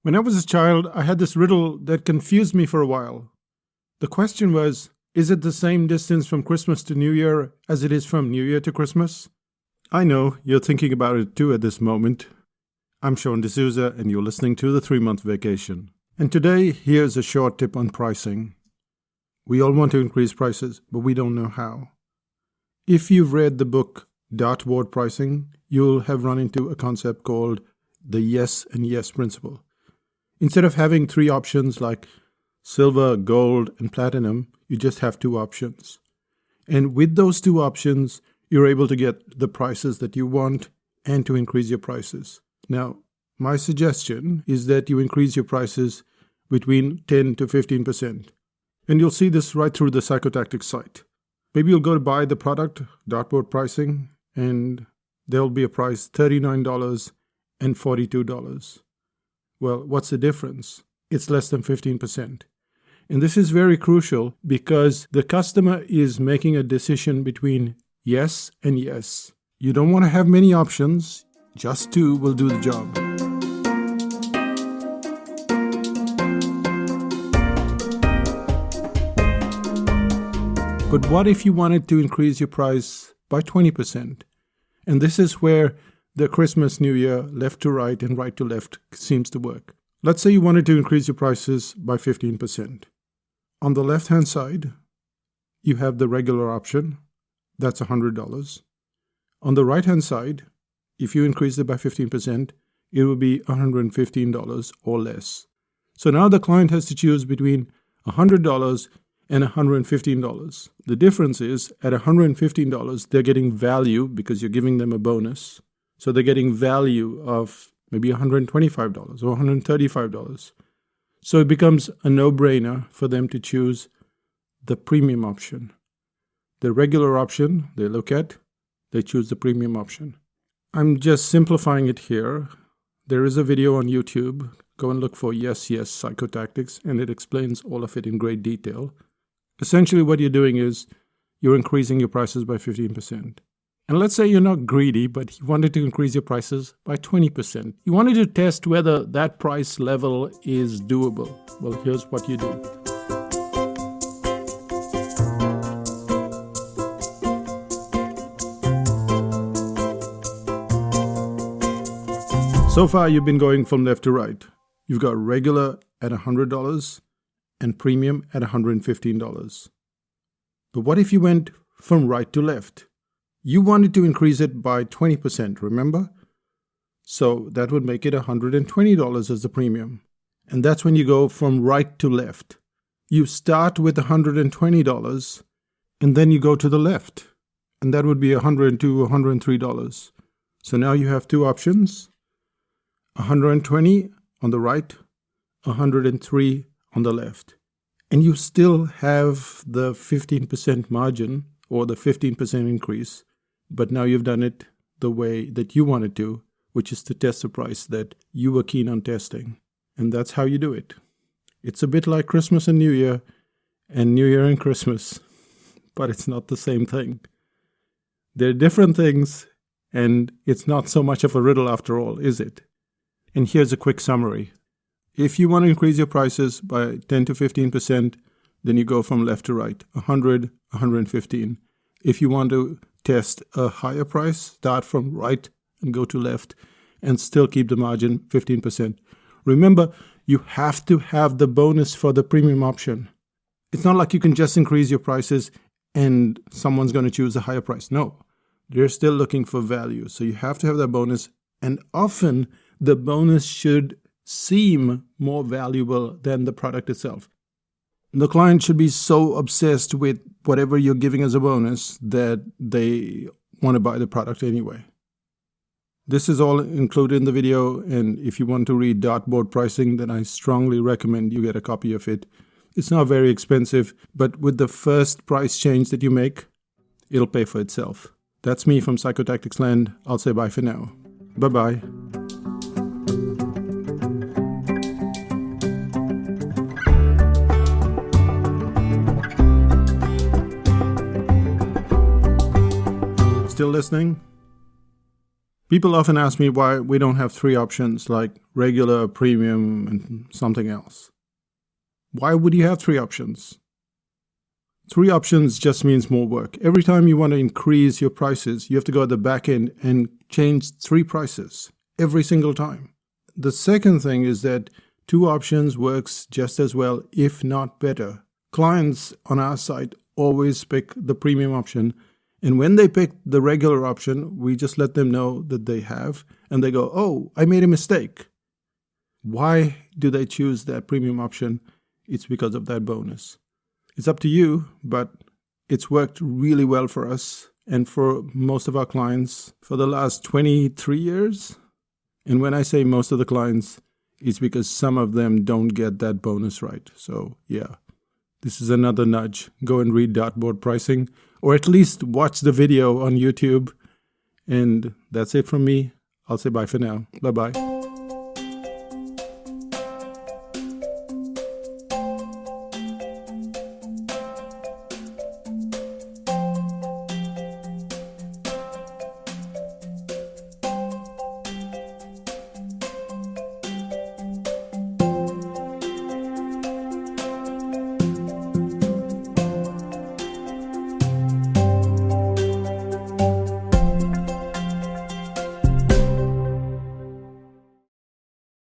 When I was a child, I had this riddle that confused me for a while. The question was, is it the same distance from Christmas to New Year as it is from New Year to Christmas? I know you're thinking about it too at this moment. I'm Sean D'Souza and you're listening to The 3-Month Vacation. And today, here's a short tip on pricing. We all want to increase prices, but we don't know how. If you've read the book Dartboard Pricing, you'll have run into a concept called the yes and yes principle. Instead of having 3 options like silver, gold, and platinum, you just have 2 options. And with those 2 options, you're able to get the prices that you want and to increase your prices. Now, my suggestion is that you increase your prices between 10 to 15%. And you'll see this right through the Psychotactics site. Maybe you'll go to buy the product, Dartboard Pricing, and there'll be a price $39 and $42. Well, what's the difference? It's less than 15%. And this is very crucial because the customer is making a decision between yes and yes. You don't want to have many options, just 2 will do the job. But what if you wanted to increase your price by 20%? And this is where the Christmas, New Year, left to right and right to left seems to work. Let's say you wanted to increase your prices by 15%. On the left-hand side, you have the regular option. That's $100. On the right-hand side, if you increase it by 15%, it will be $115 or less. So now the client has to choose between $100 and $115. The difference is at $115, they're getting value because you're giving them a bonus. So they're getting value of maybe $125 or $135. So it becomes a no-brainer for them to choose the premium option. The regular option they look at, they choose the premium option. I'm just simplifying it here. There is a video on YouTube. Go and look for Yes, Yes Psychotactics, and it explains all of it in great detail. Essentially what you're doing is you're increasing your prices by 15%. And let's say you're not greedy, but you wanted to increase your prices by 20%. You wanted to test whether that price level is doable. Well, here's what you do. So far, you've been going from left to right. You've got regular at $100 and premium at $115. But what if you went from right to left? You wanted to increase it by 20%, remember? So that would make it $120 as the premium. And that's when you go from right to left. You start with $120 and then you go to the left. And that would be $102, $103. So now you have 2 options. 120 on the right, 103 on the left. And you still have the 15% margin or the 15% increase, but now you've done it the way that you wanted to, which is to test the price that you were keen on testing. And that's how you do it. It's a bit like Christmas and New Year and Christmas, but it's not the same thing. They're different things, and it's not so much of a riddle after all, is it? And here's a quick summary. If you want to increase your prices by 10 to 15%, then you go from left to right, 100, 115. If you want to test a higher price, start from right and go to left and still keep the margin 15%. Remember, you have to have the bonus for the premium option. It's not like you can just increase your prices and someone's going to choose a higher price. No, they're still looking for value. So you have to have that bonus. And often the bonus should seem more valuable than the product itself. The client should be so obsessed with whatever you're giving as a bonus that they want to buy the product anyway. This is all included in the video, and if you want to read Dartboard Pricing, then I strongly recommend you get a copy of it. It's not very expensive, but with the first price change that you make, it'll pay for itself. That's me from Psychotactics Land. I'll say bye for now. Bye-bye. Still listening? People often ask me why we don't have 3 options like regular, premium, and something else. Why would you have 3 options? 3 options just means more work. Every time you want to increase your prices, you have to go at the back end and change 3 prices every single time. The second thing is that 2 options works just as well, if not better. Clients on our site always pick the premium option, and when they pick the regular option, we just let them know that they have, and they go, "Oh, I made a mistake." Why do they choose that premium option? It's because of that bonus. It's up to you, but it's worked really well for us and for most of our clients for the last 23 years. And when I say most of the clients, it's because some of them don't get that bonus right. So yeah, this is another nudge. Go and read Dartboard Pricing, or at least watch the video on YouTube. And that's it from me. I'll say bye for now. Bye-bye.